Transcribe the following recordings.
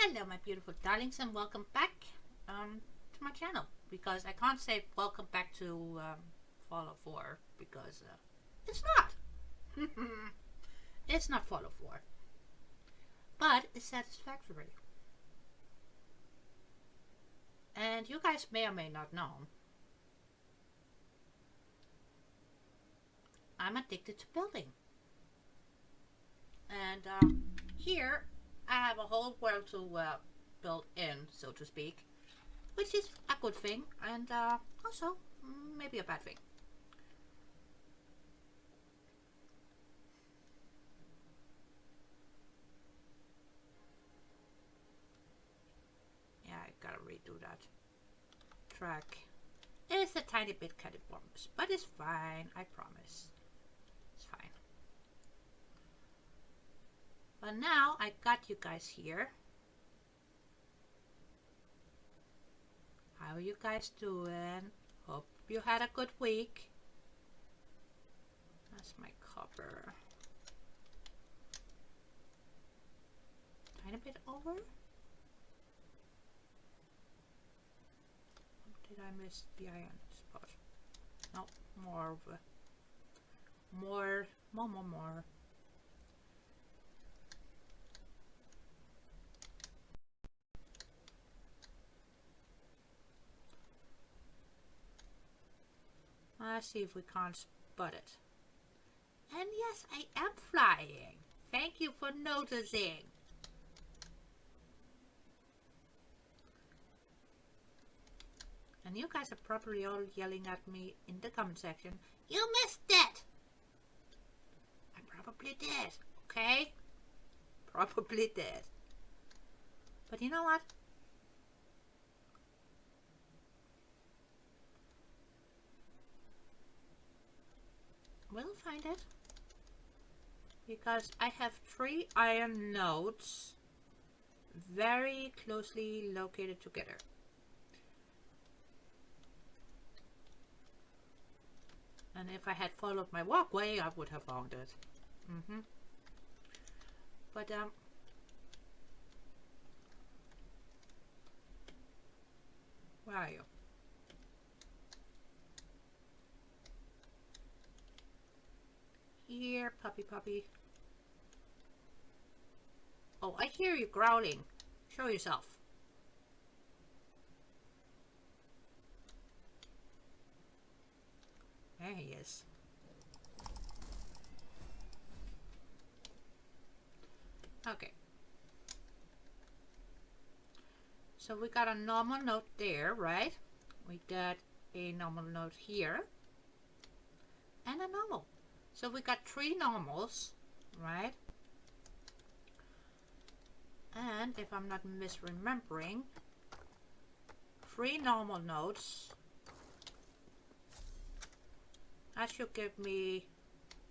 Hello my beautiful darlings and welcome back to my channel, because I can't say welcome back to Fallout 4 because it's not. It's not Fallout 4, but it's satisfactory. And you guys may or may not know, I'm addicted to building. And here I have a whole world to build in, so to speak, which is a good thing and also maybe a bad thing. Yeah, I gotta redo that track. It's a tiny bit catabombs, but it's fine, I promise. It's fine. But now I got you guys here. How are you guys doing? Hope you had a good week. That's my copper. Tiny bit over. Did I miss the iron spot? No, more of a more. Let's see if we can't spot it. And yes, I am flying. Thank you for noticing. And you guys are probably all yelling at me in the comment section. You missed it! I probably did, okay? Probably did. But you know what? We'll find it. Because I have 3 iron nodes very closely located together. And if I had followed my walkway, I would have found it. But where are you? Here, puppy. Oh, I hear you growling. Show yourself. There he is. Okay. So we got a normal node there, right? We got a normal node here. And a normal. So we got 3 normals, right? And if I'm not misremembering, 3 normal nodes. That should give me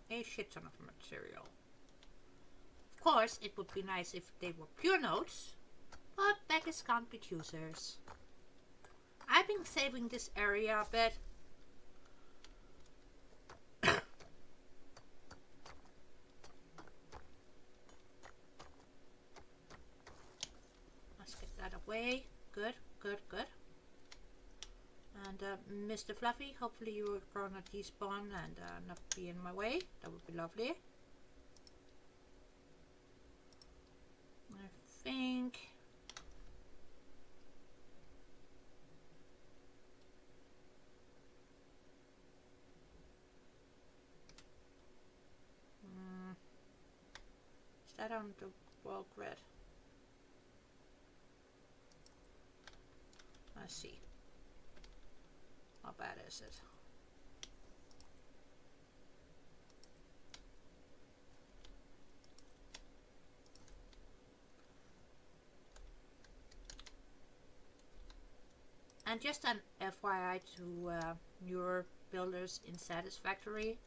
a shit ton of material. Of course, it would be nice if they were pure nodes, but beggars can't be choosers. I've been saving this area a bit. Let's get that away. Good. And Mr. Fluffy, hopefully you will gonna despawn and not be in my way. That would be lovely. I think is that on the world grid? Let's see. How bad is it? And just an FYI to newer builders in Satisfactory,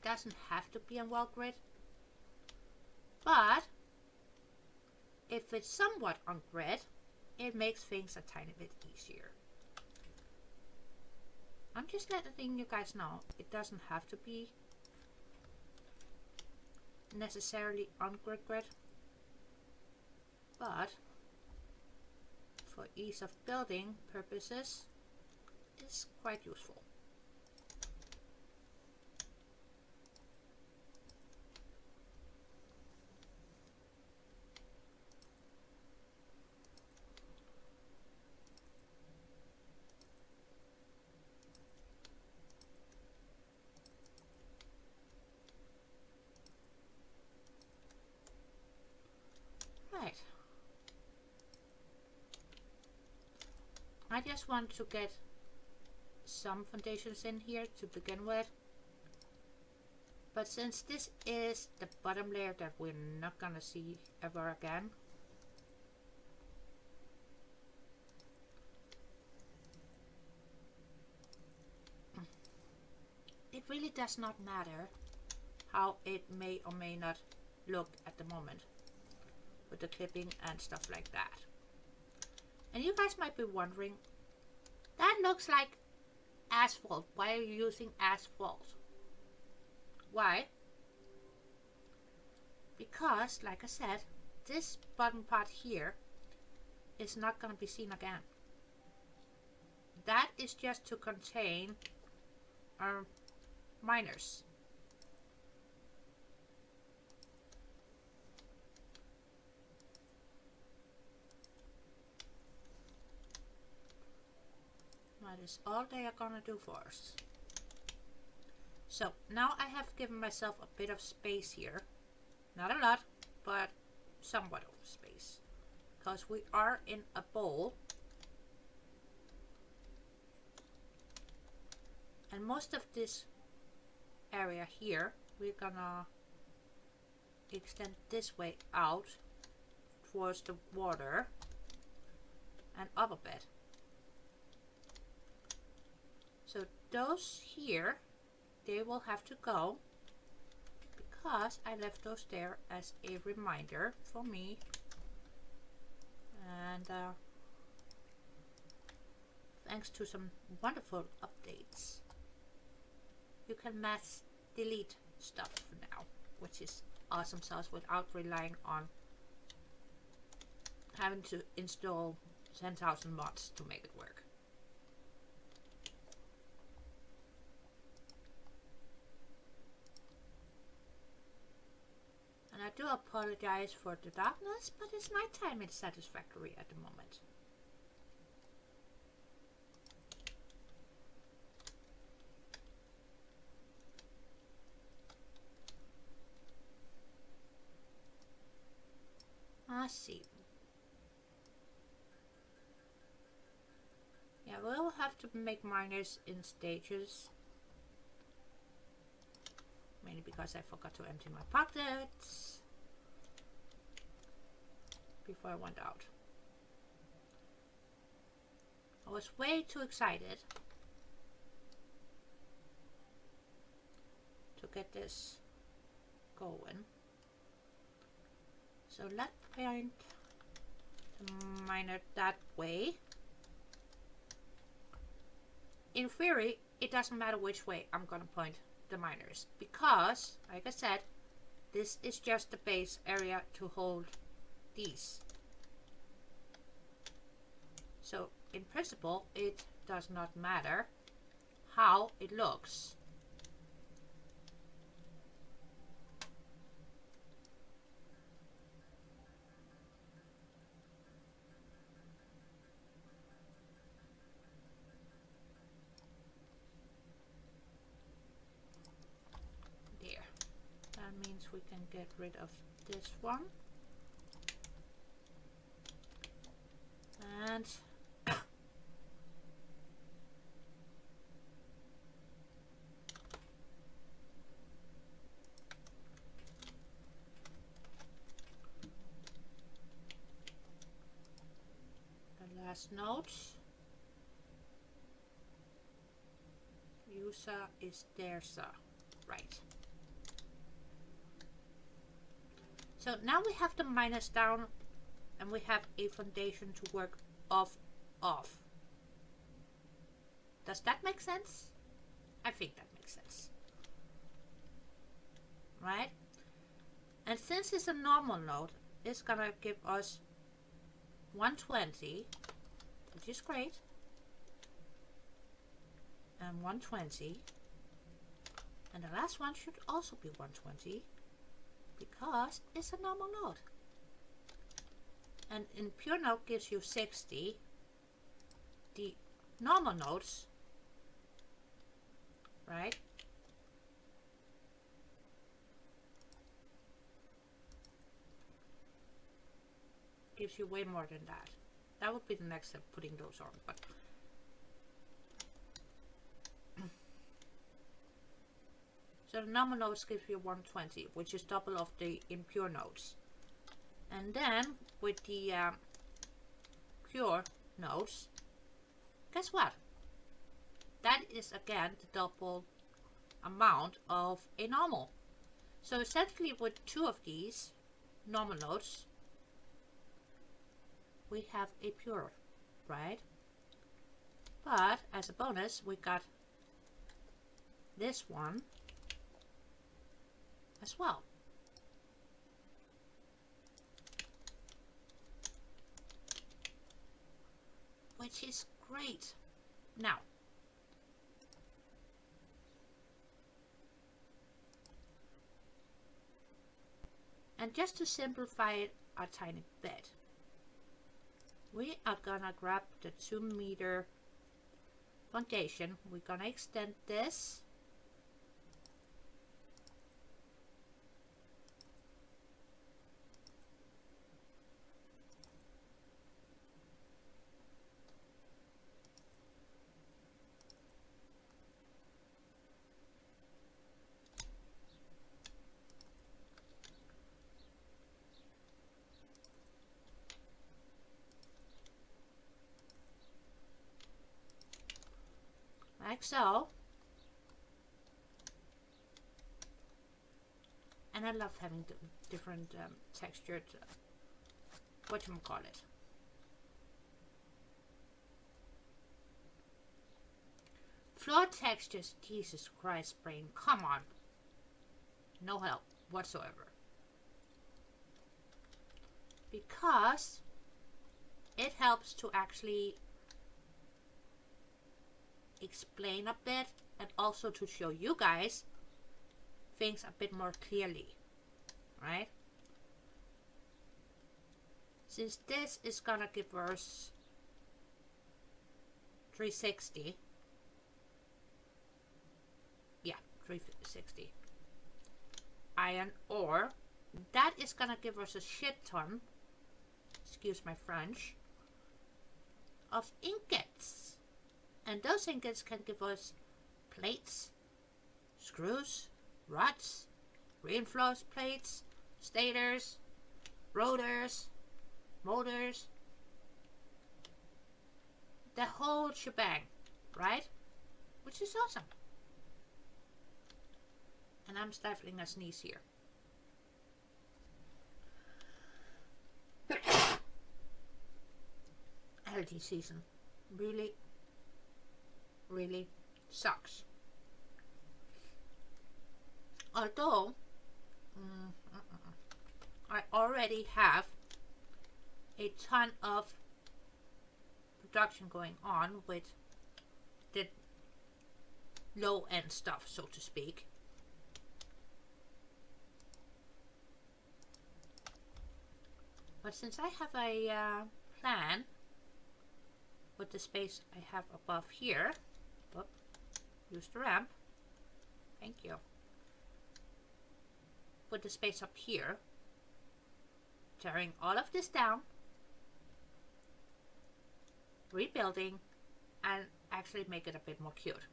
doesn't have to be on world grid, but if it's somewhat on grid, it makes things a tiny bit easier. I'm just letting you guys know, it doesn't have to be necessarily on grid, but for ease of building purposes is quite useful. Right. I just want to get some foundations in here to begin with. But since this is the bottom layer that we're not gonna see ever again, it really does not matter how it may or may not look at the moment with the clipping and stuff like that. And you guys might be wondering, that looks like asphalt. Why are you using asphalt? Why? Because, like I said, this bottom part here is not going to be seen again. That is just to contain our miners. That is all they are going to do for us. So now I have given myself a bit of space here. Not a lot, but somewhat of space. Because we are in a bowl. And most of this area here, we're gonna extend this way out towards the water and up a bit. So those here, they will have to go because I left those there as a reminder for me. And thanks to some wonderful updates, you can mass delete stuff now, which is awesome sauce without relying on having to install 10,000 mods to make it work. And I do apologize for the darkness, but it's nighttime in Satisfactory at the moment. I see. Yeah, we'll have to make miners in stages. Mainly because I forgot to empty my pockets before I went out. I was way too excited to get this going. So let's point the miner that way. In theory, it doesn't matter which way I'm gonna point the miners, because, like I said, this is just the base area to hold these. So in principle, it does not matter how it looks. That means we can get rid of this one. And the last note. User is there, sir. Right. So now we have the minus down and we have a foundation to work off. Does that make sense? I think that makes sense. Right? And since it's a normal node, it's gonna give us 120 which is great, and 120, and the last one should also be 120 because it's a normal note. And in pure note gives you 60. The normal notes, right, gives you way more than that. That would be the next step, putting those on. But so the normal notes give you 120, which is double of the impure notes. And then with the pure notes, guess what? That is again the double amount of a normal. So essentially with two of these normal notes, we have a pure, right? But as a bonus, we got this one as well. Which is great. Now, and just to simplify it a tiny bit, we are gonna grab the 2-meter foundation. We're gonna extend this like so. And I love having different textured, whatchamacallit, floor textures. Jesus Christ, brain, come on. No help whatsoever. Because it helps to actually explain a bit and also to show you guys things a bit more clearly, right? Since this is gonna give us 360, yeah, 360 iron ore, that is gonna give us a shit ton, excuse my French, of ingots. And those ingots can give us plates, screws, rods, reinforced plates, stators, rotors, motors, the whole shebang, right? Which is awesome. And I'm stifling a sneeze here. Allergy season really sucks. Although I already have a ton of production going on with the low end stuff, so to speak. But since I have a plan with the space I have above here, use the ramp, thank you, with the space up here, tearing all of this down, rebuilding, and actually make it a bit more cute.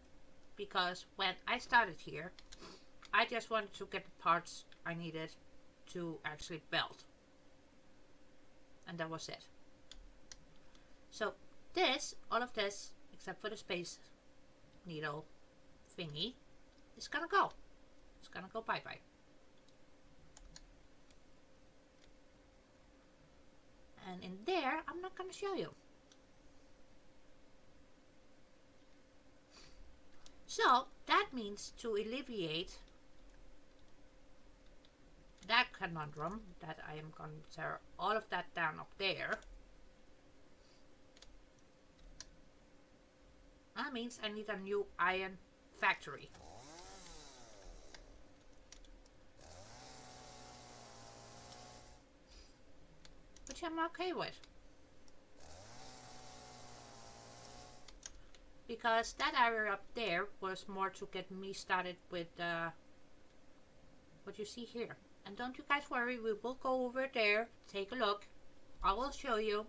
Because when I started here, I just wanted to get the parts I needed to actually build, and that was it. So this, all of this, except for the space needle thingy, is gonna go. It's gonna go bye-bye. And in there, I'm not gonna show you. So that means to alleviate that conundrum, that I am going to tear all of that down up there, That means I need a new iron factory. Which I'm okay with. Because that area up there was more to get me started with what you see here. And don't you guys worry, we will go over there, take a look. I will show you.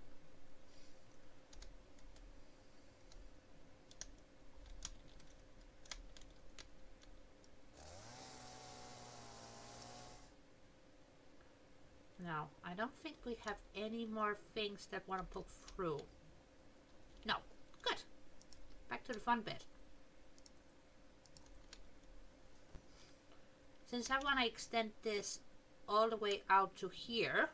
Now, I don't think we have any more things that want to poke through. No, good. Back to the fun bit. Since I want to extend this all the way out to here,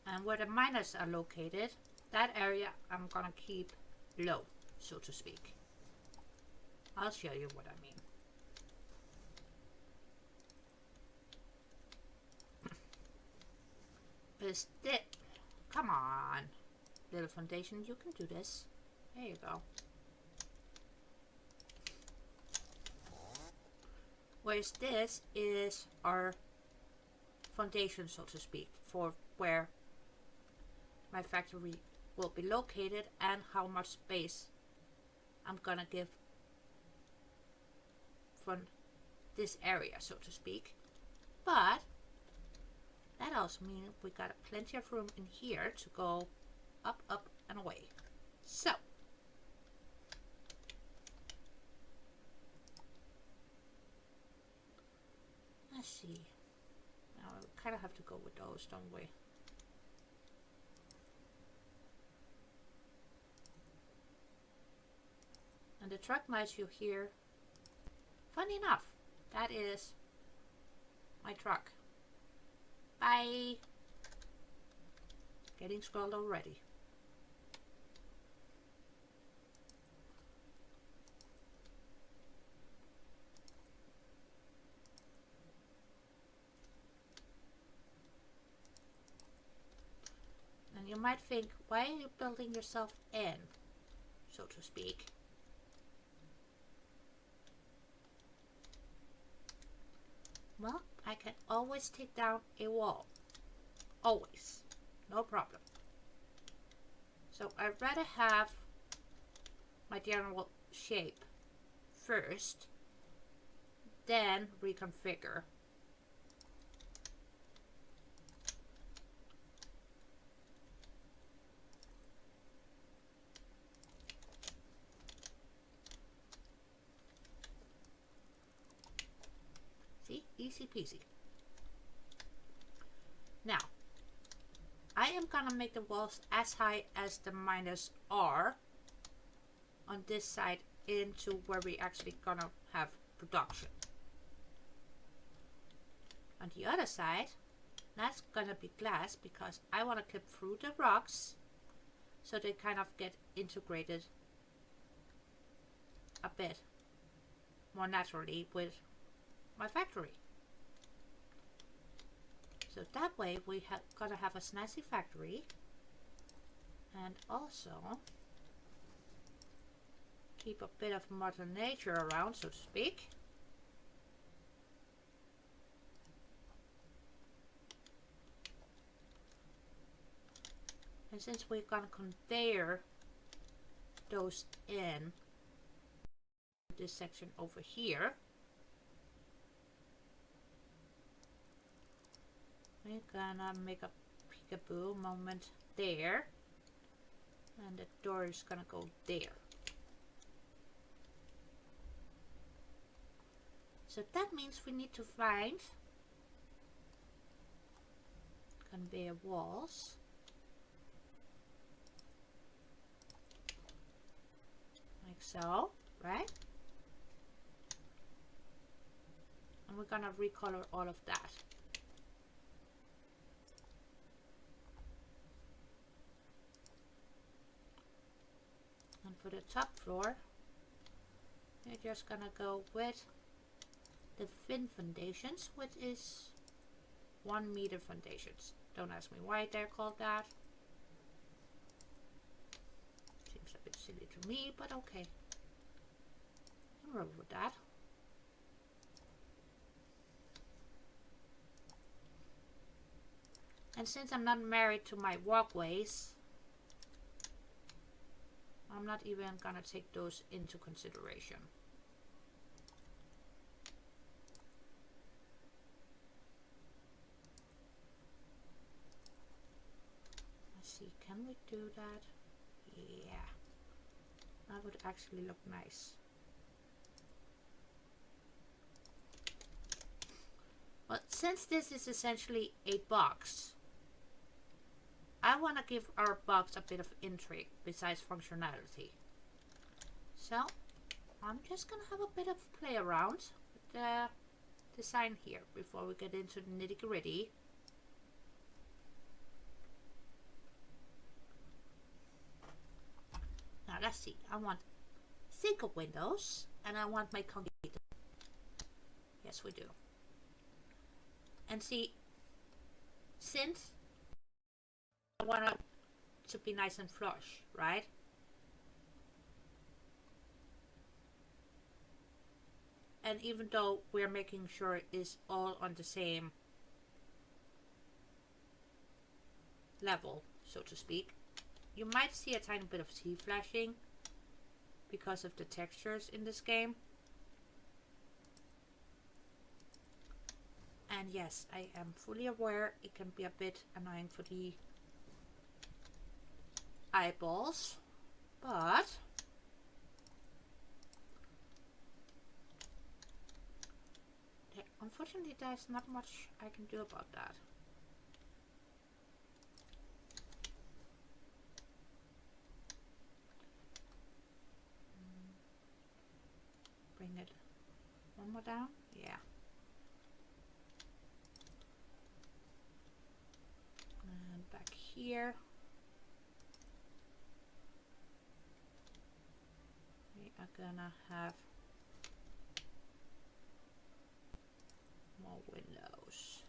and where the miners are located, that area I'm gonna keep low, so to speak. I'll show you what I mean. Is this? Come on, little foundation, you can do this. There you go. Whereas this is our foundation, so to speak, for where my factory will be located and how much space I'm gonna give from this area, so to speak. But that also means we got plenty of room in here to go up, up, and away. So let's see. Now we kind of have to go with those, don't we? And the truck noise you hear, funny enough, that is my truck. Bye. Getting scrolled already. And you might think, why are you building yourself in, so to speak? Well, I can always take down a wall. Always. No problem. So I'd rather have my general shape first, then reconfigure. See? Easy peasy. Now, I am gonna make the walls as high as the miners are on this side into where we actually gonna have production. On the other side, that's gonna be glass because I want to clip through the rocks so they kind of get integrated a bit more naturally with my factory. So that way we gotta have a snazzy factory and also keep a bit of Mother Nature around, so to speak. And since we're gonna conveyor those in this section over here, we're gonna make a peekaboo moment there, and the door is gonna go there. So that means we need to find conveyor walls. Like so, right? And we're gonna recolor all of that. And for the top floor, we're just gonna go with the thin foundations, which is 1 meter foundations. Don't ask me why they're called that. Seems a bit silly to me, but okay. I'm roll with that. And since I'm not married to my walkways, I'm not even gonna take those into consideration. Let's see, can we do that? Yeah, that would actually look nice. But since this is essentially a box, I want to give our box a bit of intrigue besides functionality. So I'm just gonna have a bit of play around with the design here before we get into the nitty-gritty. Now let's see, I want single windows and I want my concrete. Yes, we do. And see, since I want it to be nice and flush, right? And even though we're making sure it's all on the same level, so to speak, you might see a tiny bit of sea flashing because of the textures in this game. And yes, I am fully aware it can be a bit annoying for the eyeballs, but unfortunately there's not much I can do about that. Bring it one more down, yeah. And back here we are gonna have more windows.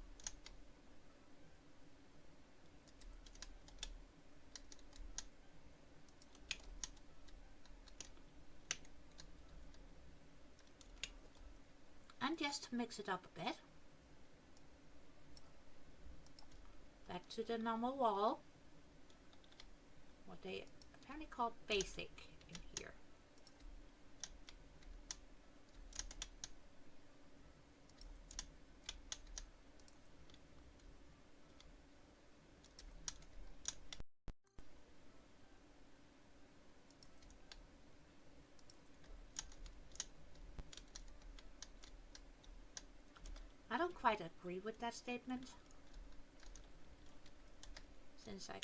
And just to mix it up a bit, back to the normal wall, what they apparently call basic in here. I don't quite agree with that statement, since I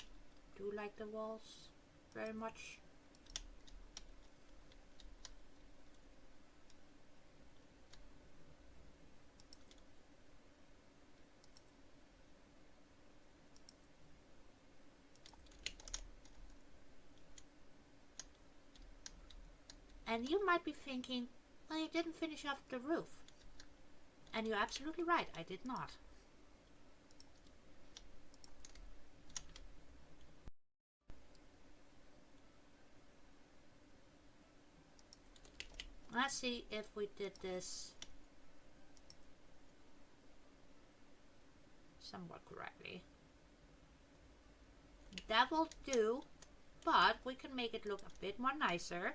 do like the walls very much. And you might be thinking, well, you didn't finish off the roof. And you're absolutely right, I did not. Let's see if we did this somewhat correctly. That will do, but we can make it look a bit more nicer.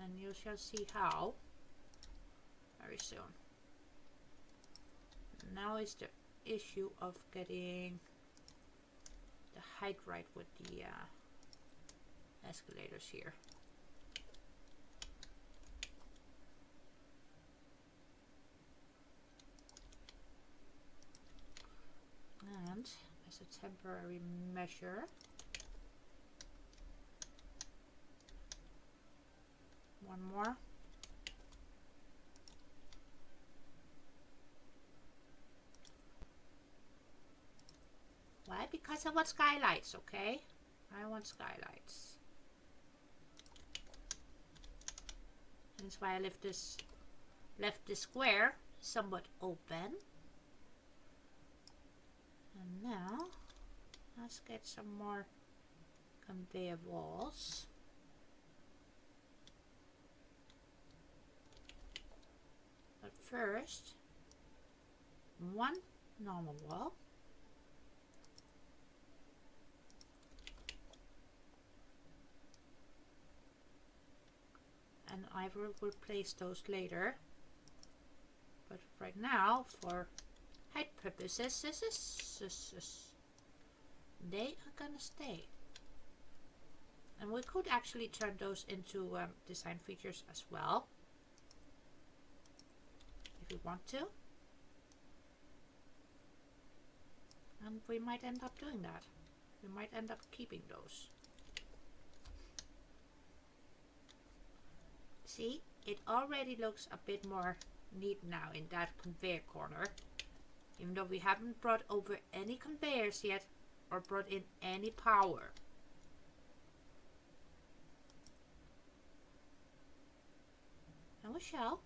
And you shall see how very soon. Now is the issue of getting the height right with the escalators here. And as a temporary measure, one more. Why? Because I want skylights, okay? I want skylights. That's why I left this left the square somewhat open. And now let's get some more conveyor walls. But first, one normal wall. And I will replace those later. But right now, for height purposes, they are gonna stay. And we could actually turn those into design features as well, if we want to. And we might end up doing that. We might end up keeping those. See, it already looks a bit more neat now in that conveyor corner. Even though we haven't brought over any conveyors yet or brought in any power. And we shall.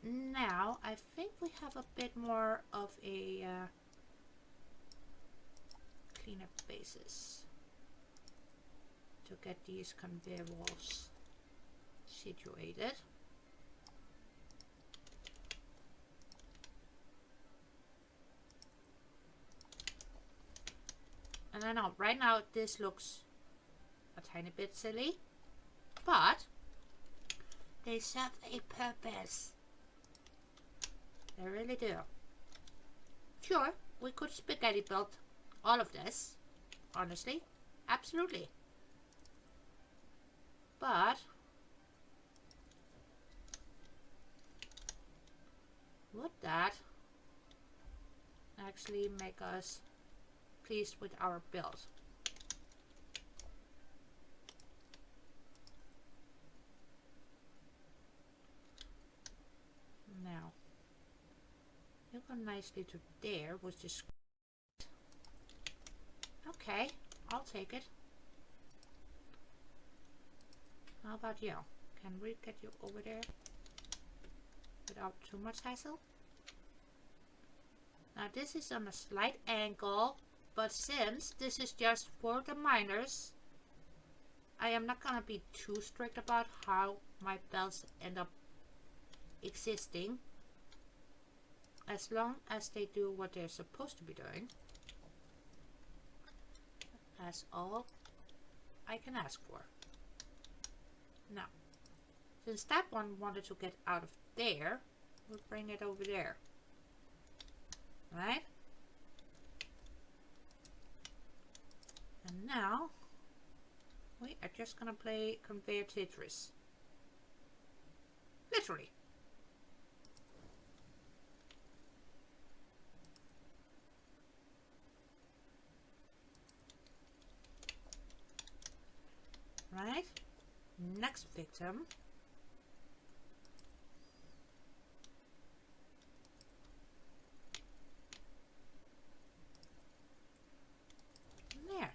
Now, I think we have a bit more of a cleanup basis to get these conveyor walls situated. And I know right now this looks a tiny bit silly, but they serve a purpose. They really do. Sure, we could spaghetti build all of this, honestly, absolutely. But would that actually make us pleased with our build? Now, you go nicely to there, which is okay. I'll take it. How about you? Can we get you over there without too much hassle? Now this is on a slight angle, but since this is just for the miners, I am not gonna be too strict about how my belts end up existing, as long as they do what they're supposed to be doing. That's all I can ask for. Now, since that one wanted to get out of there, we'll bring it over there. Right? And now, we are just gonna play conveyor Tetris. Literally. Right? Next victim. There.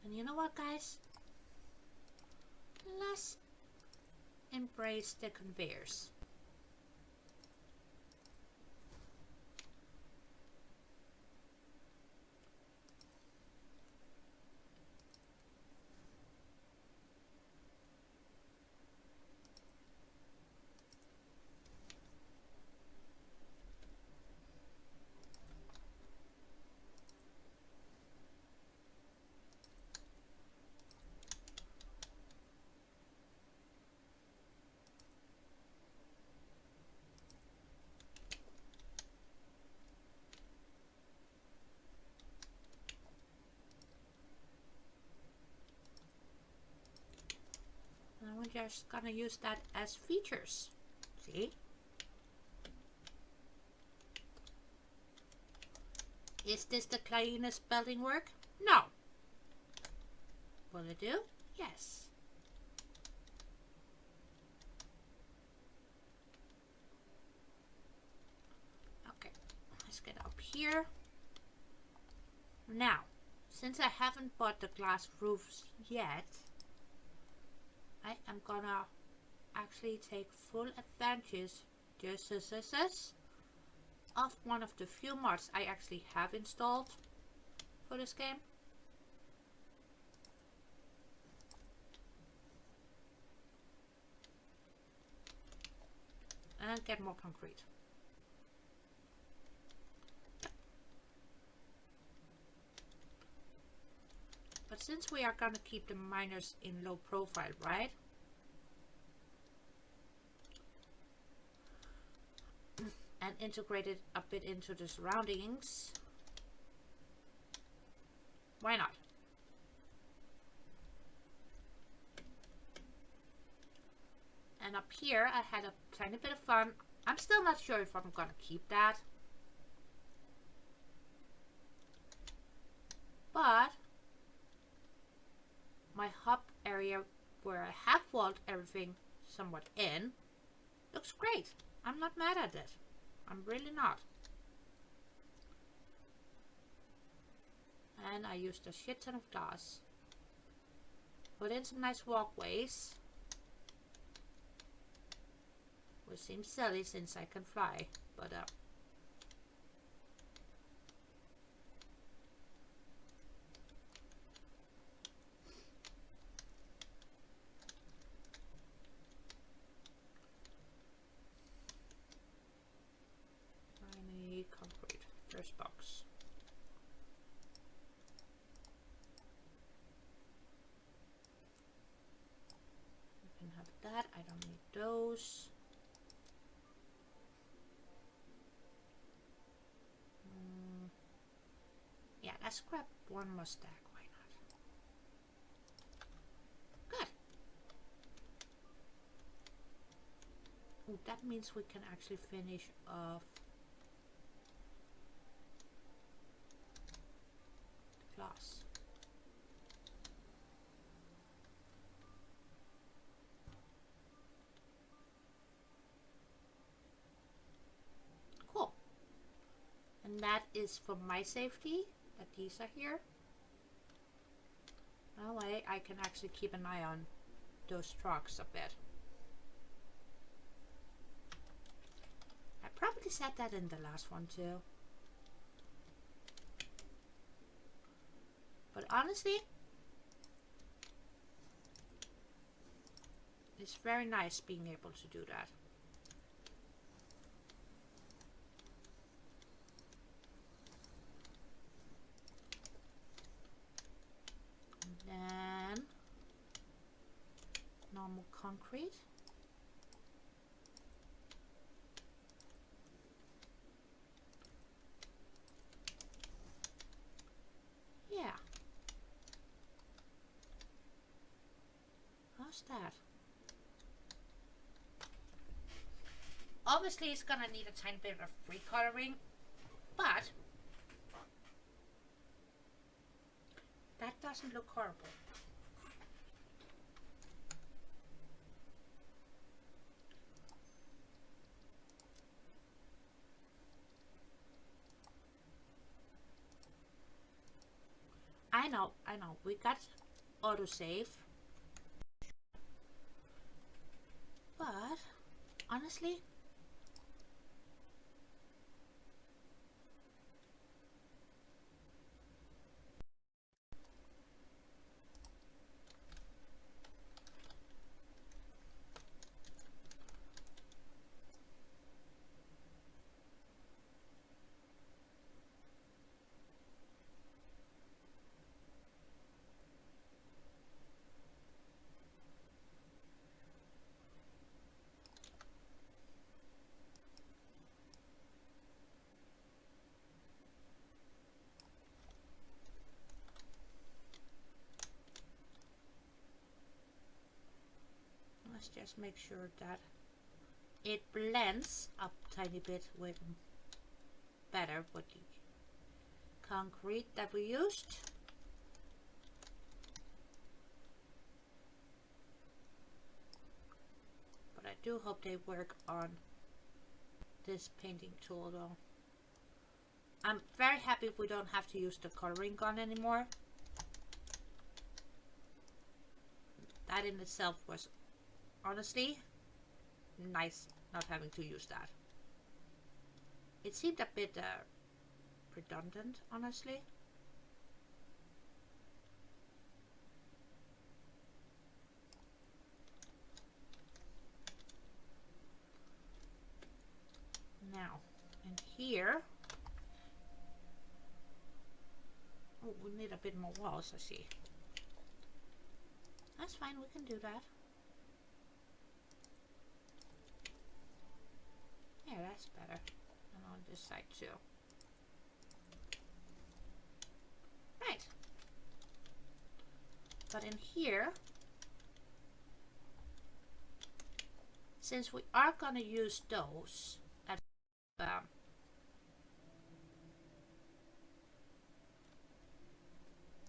And you know what, guys? Let's embrace the conveyors. And we're just gonna use that as features. See? Is this the cleanest building work? No. Will it do? Yes. Okay, let's get up here. Now, since I haven't bought the glass roofs yet, I am gonna actually take full advantage of one of the few mods I actually have installed for this game. And get more concrete. But since we are gonna keep the miners in low profile, right? And integrate it a bit into the surroundings, why not? And up here I had a tiny bit of fun. I'm still not sure if I'm gonna keep that, but my hub area where I have walled everything somewhat in looks great. I'm not mad at it. I'm really not. And I used a shit ton of glass. Put in some nice walkways. Which seems silly since I can fly, but I need concrete. First box. You can have that. I don't need those. Yeah, let's grab one more stack. Why not? Good. Ooh, that means we can actually finish off the glass. Cool. And that is for my safety, that these are here. That way I can actually keep an eye on those trucks a bit. I probably said that in the last one too. But honestly, it's very nice being able to do that. And then normal concrete. Yeah. How's that? Obviously it's gonna need a tiny bit of recoloring, but that doesn't look horrible. I know, we got autosave, but honestly, let's just make sure that it blends up a tiny bit with better with the concrete that we used. do hope they work on this painting tool though. I'm very happy we don't have to use the coloring gun anymore. That in itself was honestly nice, not having to use that. It seemed a bit redundant, honestly. Now, in here, oh, we need a bit more walls, I see. That's fine, we can do that. Yeah, that's better. And on this side too. Right. But in here, since we are gonna use those as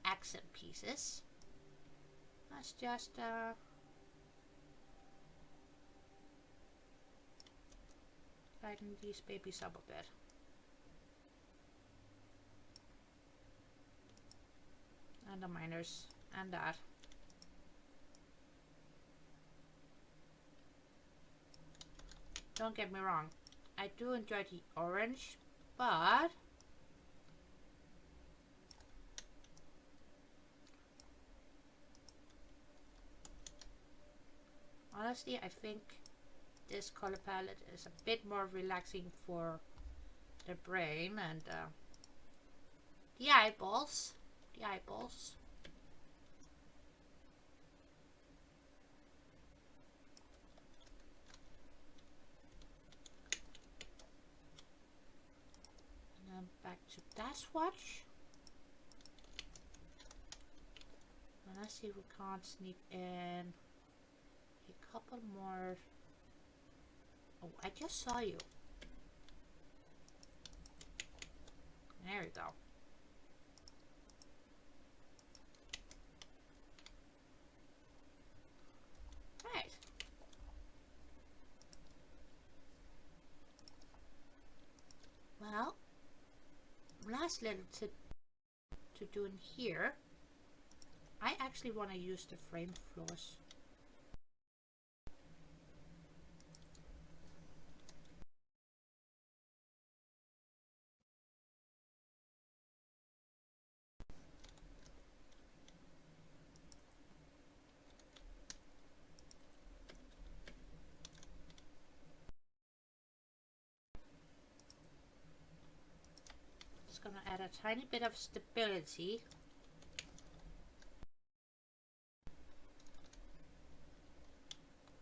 accent pieces, let's just lighten these babies up a bit. And the minors and that. Don't get me wrong, I do enjoy the orange, but honestly, I think this color palette is a bit more relaxing for the brain and the eyeballs. The eyeballs. And then back to that swatch. And let's see if we can't sneak in a couple more. Oh, I just saw you. There we go. Right. Well, last little tip to do in here. I actually want to use the frame floors. Just gonna add a tiny bit of stability.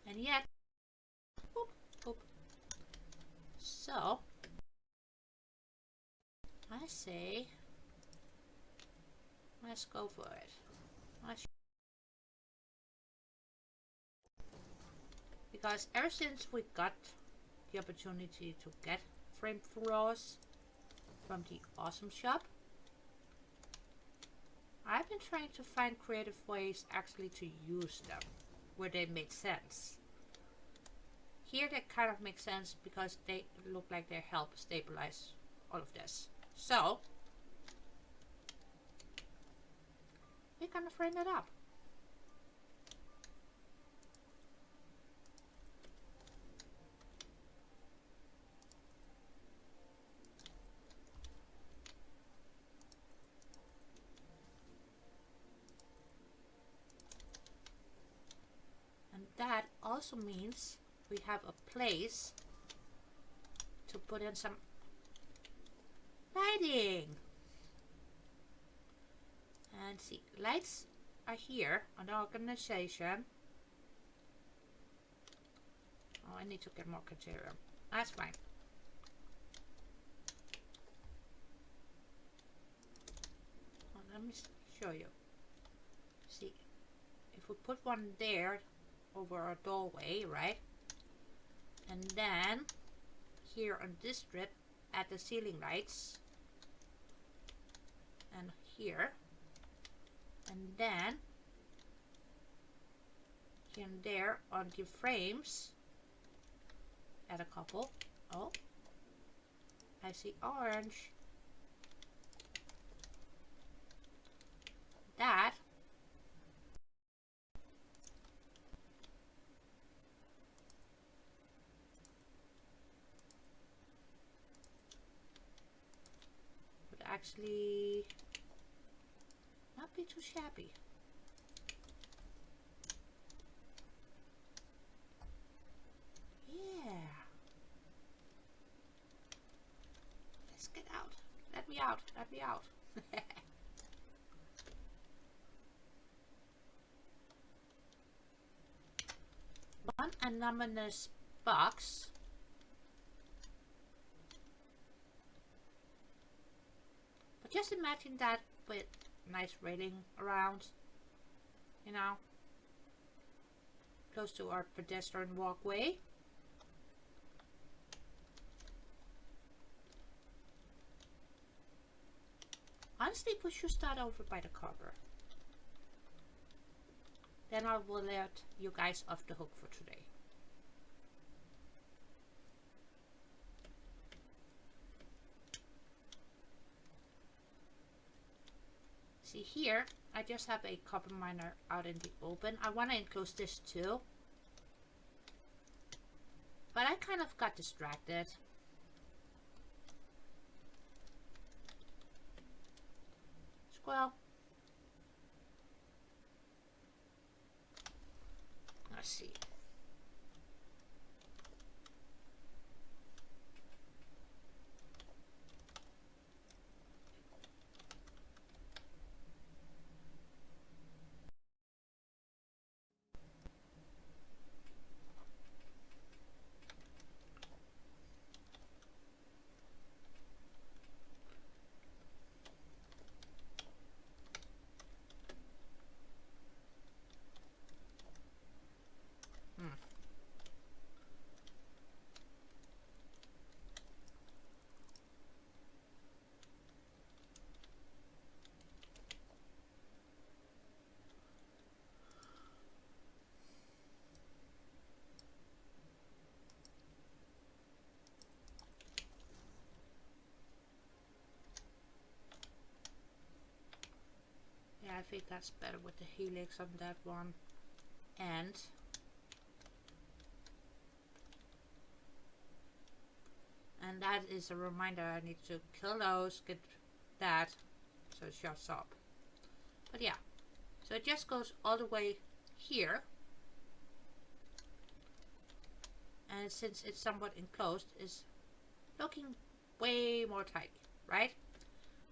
And yet, boop, boop. So, I say, let's go for it. Because ever since we got the opportunity to get frame floors from the Awesome Shop, I've been trying to find creative ways actually to use them where they made sense. Here they kind of make sense because they look like they help stabilize all of this. So we're gonna frame it up. And that also means we have a place to put in some lighting. And see, lights are here on the organization. Oh, I need to get more criteria. That's fine. Well, let me show you. See, if we put one there over our doorway, right? And then here on this strip, add the ceiling lights. And here. And then here and there on the frames, add a couple. Oh, I see orange. That. Would actually not be too shabby. Yeah. Let's get out. Let me out. Let me out. One anonymous box. But just imagine that with nice railing around, you know, close to our pedestrian walkway. Honestly, we should start over by the cover. Then I will let you guys off the hook for today. See here, I just have a copper miner out in the open. I want to enclose this too. But I kind of got distracted. Squirrel. Let's see. Yeah, I think that's better with the helix on that one. And that is a reminder I need to kill those, get that, so it shuts up. But yeah, so it just goes all the way here. And since it's somewhat enclosed, it's looking way more tidy, right?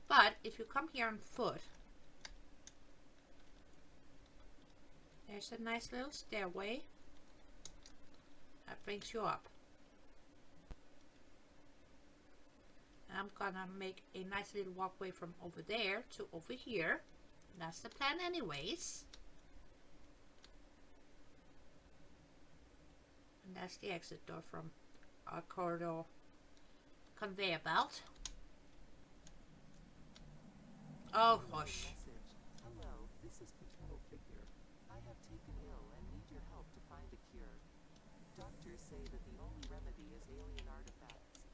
But if you come here on foot, there's a nice little stairway that brings you up. And I'm gonna make a nice little walkway from over there to over here. That's the plan anyways. And that's the exit door from our corridor conveyor belt. Oh, hush. Hello, this is Patrol Figure. I have taken ill and need your help to find a cure. Doctors say that the only remedy is alien artifacts.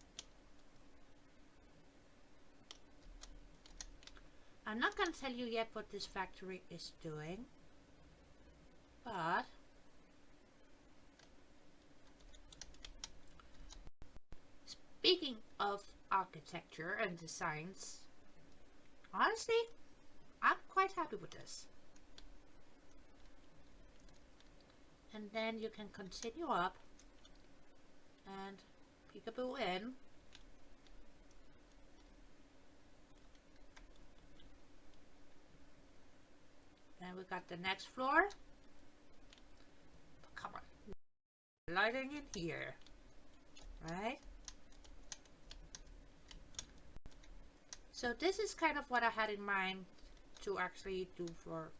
I'm not going to tell you yet what this factory is doing, but speaking of architecture and designs, honestly, I'm quite happy with this. And then you can continue up and peekaboo in. Then we got the next floor. But come on, lighting in here, right? So this is kind of what I had in mind to actually do for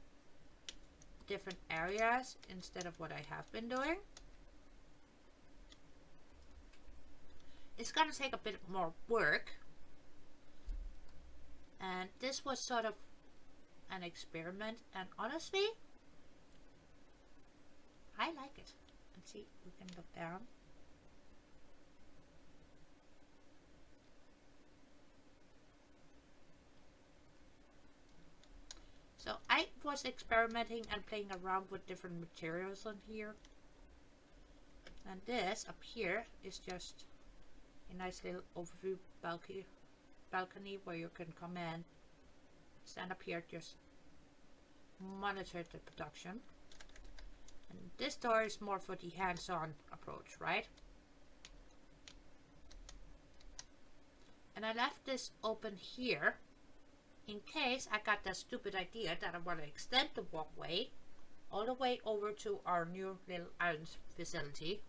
different areas instead of what I have been doing. It's gonna take a bit more work, and this was sort of an experiment, and honestly I like it. And see, we can look down. So I was experimenting and playing around with different materials on here. And this up here is just a nice little overview balcony where you can come in, stand up here, just monitor the production. And this door is more for the hands-on approach, right? And I left this open here in case I got that stupid idea that I want to extend the walkway all the way over to our new little iron facility.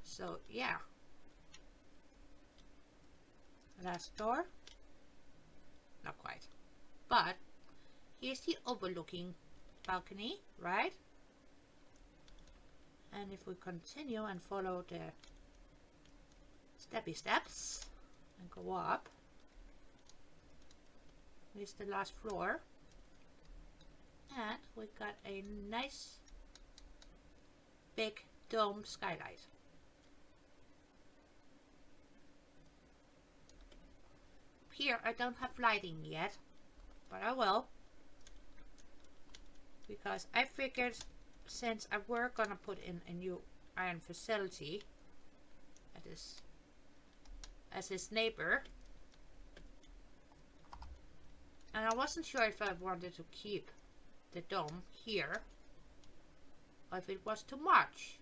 So yeah, last door, not quite, but here's the overlooking balcony, right? And if we continue and follow the steppy steps and go up, here's the last floor, and we got a nice big dome skylight. Here I don't have lighting yet, but I will, because I figured since I were gonna put in a new iron facility as his neighbor, and I wasn't sure if I wanted to keep the dome here or if it was too much.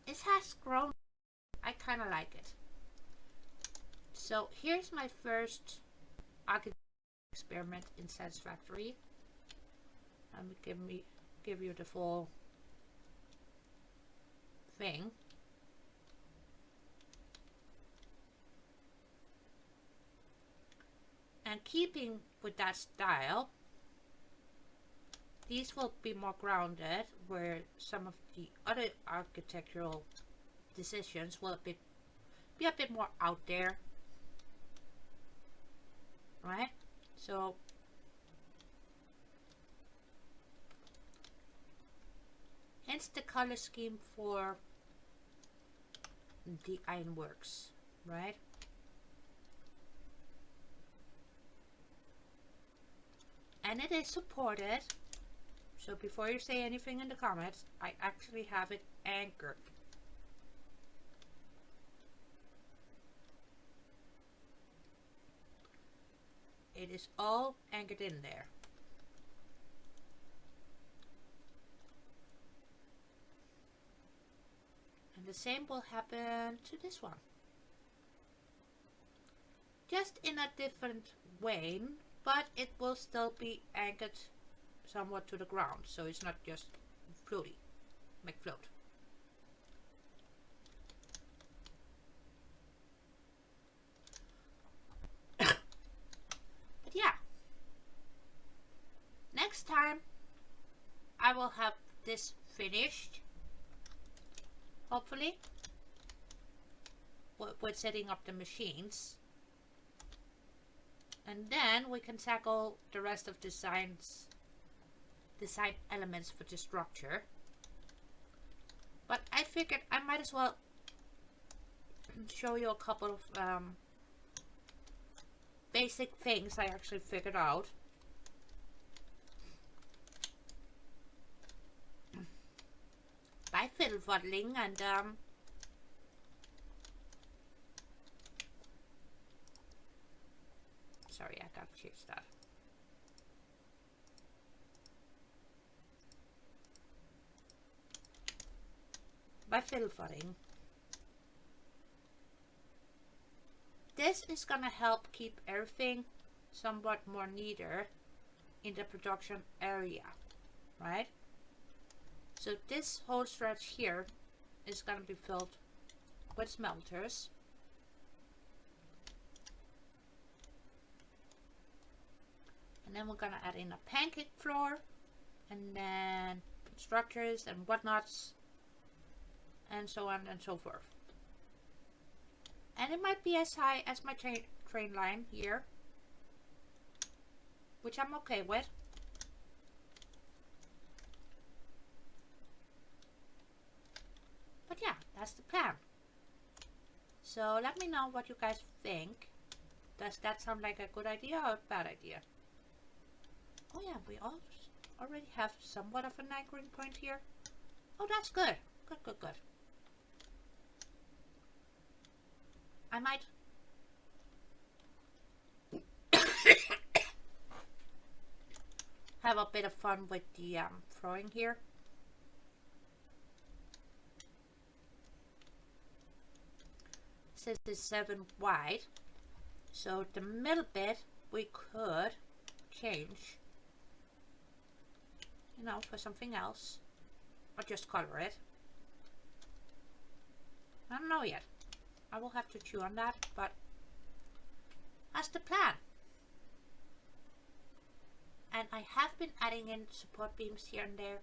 It has grown. I kind of like it. So here's my first architecture experiment in Satisfactory. Let me give you the full thing. And keeping with that style, these will be more grounded, where some of the other architectural decisions will be a bit more out there, right? So hence the color scheme for the ironworks, right? And it is supported, so before you say anything in the comments, I actually have it anchored. It is all anchored in there. And the same will happen to this one. Just in a different way, but it will still be anchored somewhat to the ground, so it's not just floaty, like float. Yeah, next time I will have this finished, hopefully, with setting up the machines, and then we can tackle the rest of the design elements for the structure. But I figured I might as well show you a couple of basic things I actually figured out. By fiddle fuddling and sorry, I got to change that. By fiddle fuddling, this is gonna help keep everything somewhat more neater in the production area, right? So this whole stretch here is gonna be filled with smelters. And then we're gonna add in a pancake floor, and then structures and whatnots, and so on and so forth. And it might be as high as my train line here, which I'm okay with. But yeah, that's the plan. So let me know what you guys think. Does that sound like a good idea or a bad idea? Oh yeah, we already have somewhat of an anchoring point here. Oh, that's good. Good, good, good. I might have a bit of fun with the throwing here. Since it's 7 wide, so the middle bit we could change, you know, for something else, or just color it. I don't know yet. I will have to chew on that, but that's the plan. And I have been adding in support beams here and there,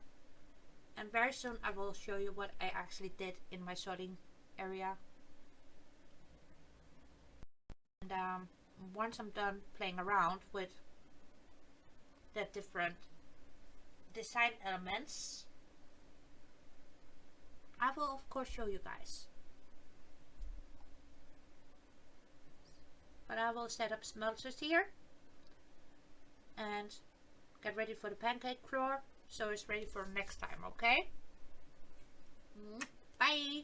and very soon I will show you what I actually did in my sorting area. And once I'm done playing around with the different design elements, I will of course show you guys. But I will set up smelters here and get ready for the pancake crawl so it's ready for next time, okay? Bye!